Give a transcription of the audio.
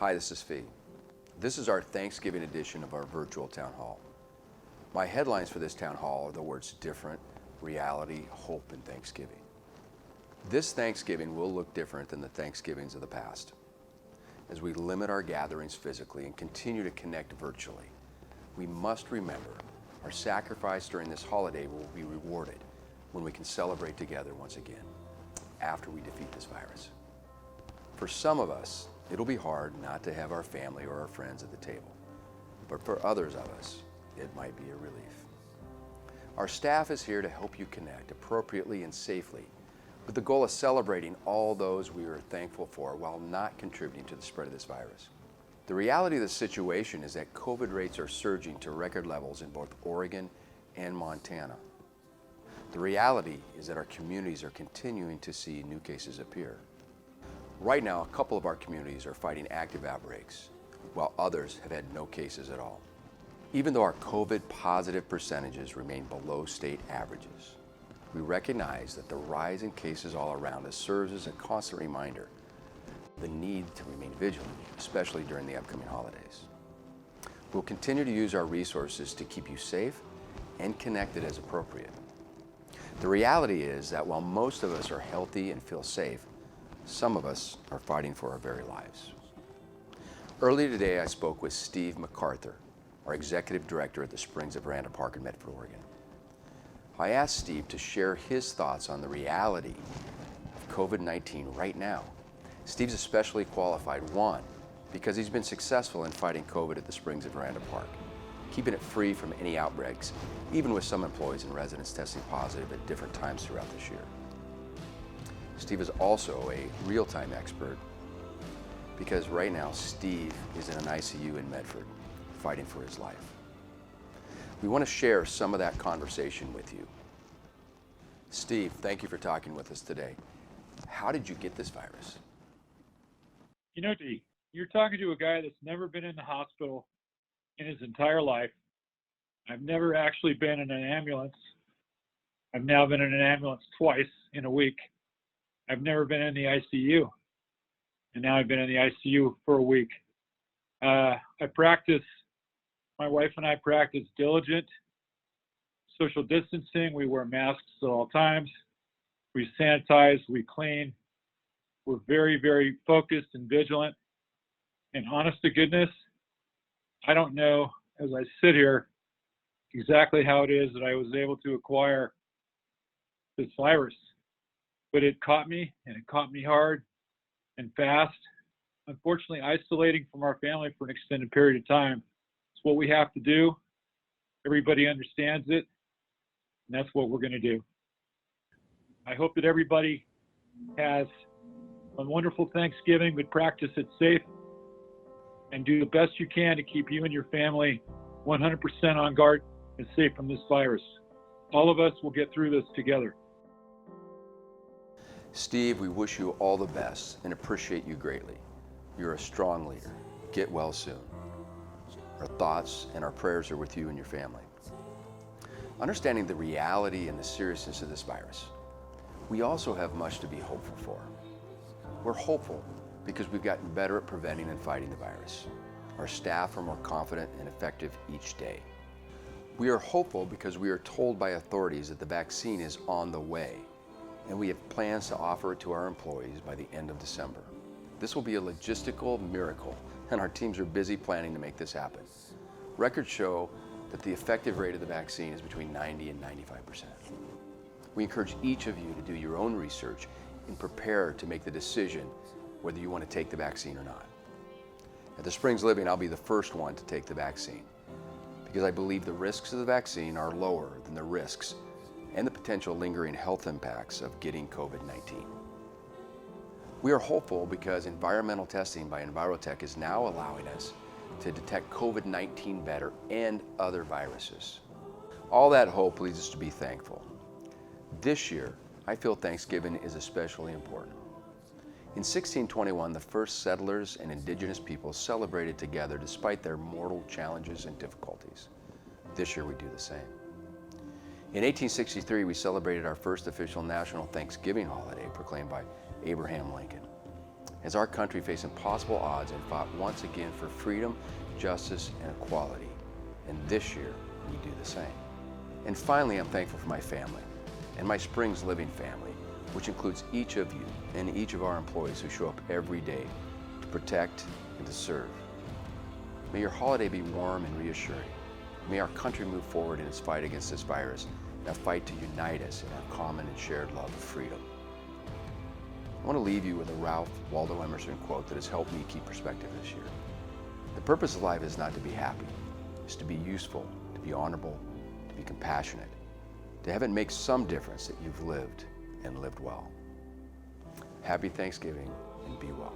Hi, this is Fee. This is our Thanksgiving edition of our virtual town hall. My headlines for this town hall are the words different, reality, hope, and Thanksgiving. This Thanksgiving will look different than the Thanksgivings of the past. As we limit our gatherings physically and continue to connect virtually, we must remember our sacrifice during this holiday will be rewarded when we can celebrate together once again after we defeat this virus. For some of us, it'll be hard not to have our family or our friends at the table, but for others of us, it might be a relief. Our staff is here to help you connect appropriately and safely with the goal of celebrating all those we are thankful for while not contributing to the spread of this virus. The reality of the situation is that COVID rates are surging to record levels in both Oregon and Montana. The reality is that our communities are continuing to see new cases appear. Right now, a couple of our communities are fighting active outbreaks, while others have had no cases at all. Even though our COVID positive percentages remain below state averages, we recognize that the rise in cases all around us serves as a constant reminder of the need to remain vigilant, especially during the upcoming holidays. We'll continue to use our resources to keep you safe and connected as appropriate. The reality is that while most of us are healthy and feel safe, some of us are fighting for our very lives. Earlier today, I spoke with Steve MacArthur, our Executive Director at the Springs of Veranda Park in Medford, Oregon. I asked Steve to share his thoughts on the reality of COVID-19 right now. Steve's especially qualified, one, because he's been successful in fighting COVID at the Springs of Veranda Park, keeping it free from any outbreaks, even with some employees and residents testing positive at different times throughout this year. Steve is also a real-time expert because right now Steve is in an ICU in Medford fighting for his life. We want to share some of that conversation with you. Steve, thank you for talking with us today. How did you get this virus? You know, Dee, you're talking to a guy that's never been in the hospital in his entire life. I've never actually been in an ambulance. I've now been in an ambulance twice in a week. I've never been in the ICU, and now I've been in the ICU for a week. My wife and I practice diligent social distancing. We wear masks at all times. We sanitize, we clean. We're very, very focused and vigilant. And honest to goodness, I don't know, as I sit here, exactly how it is that I was able to acquire this virus. But it caught me, and it caught me hard and fast. Unfortunately, isolating from our family for an extended period of time. It's what we have to do. Everybody understands it, and that's what we're going to do. I hope that everybody has a wonderful Thanksgiving, but practice it safe and do the best you can to keep you and your family 100% on guard and safe from this virus. All of us will get through this together. Steve, we wish you all the best and appreciate you greatly. You're a strong leader. Get well soon. Our thoughts and our prayers are with you and your family. Understanding the reality and the seriousness of this virus, we also have much to be hopeful for. We're hopeful because we've gotten better at preventing and fighting the virus. Our staff are more confident and effective each day. We are hopeful because we are told by authorities that the vaccine is on the way, and we have plans to offer it to our employees by the end of December. This will be a logistical miracle, and our teams are busy planning to make this happen. Records show that the effective rate of the vaccine is between 90 and 95%. We encourage each of you to do your own research and prepare to make the decision whether you want to take the vaccine or not. At the Springs Living, I'll be the first one to take the vaccine because I believe the risks of the vaccine are lower than the risks and the potential lingering health impacts of getting COVID-19. We are hopeful because environmental testing by Envirotech is now allowing us to detect COVID-19 better and other viruses. All that hope leads us to be thankful. This year, I feel Thanksgiving is especially important. In 1621, the first settlers and indigenous peoples celebrated together despite their mortal challenges and difficulties. This year we do the same. In 1863, we celebrated our first official national Thanksgiving holiday proclaimed by Abraham Lincoln. as our country faced impossible odds and fought once again for freedom, justice, and equality. And this year, we do the same. And finally, I'm thankful for my family and my Springs Living family, which includes each of you and each of our employees who show up every day to protect and to serve. May your holiday be warm and reassuring. May our country move forward in its fight against this virus, a fight to unite us in our common and shared love of freedom. I want to leave you with a Ralph Waldo Emerson quote that has helped me keep perspective this year. The purpose of life is not to be happy, it's to be useful, to be honorable, to be compassionate, to have it make some difference that you've lived and lived well. Happy Thanksgiving and be well.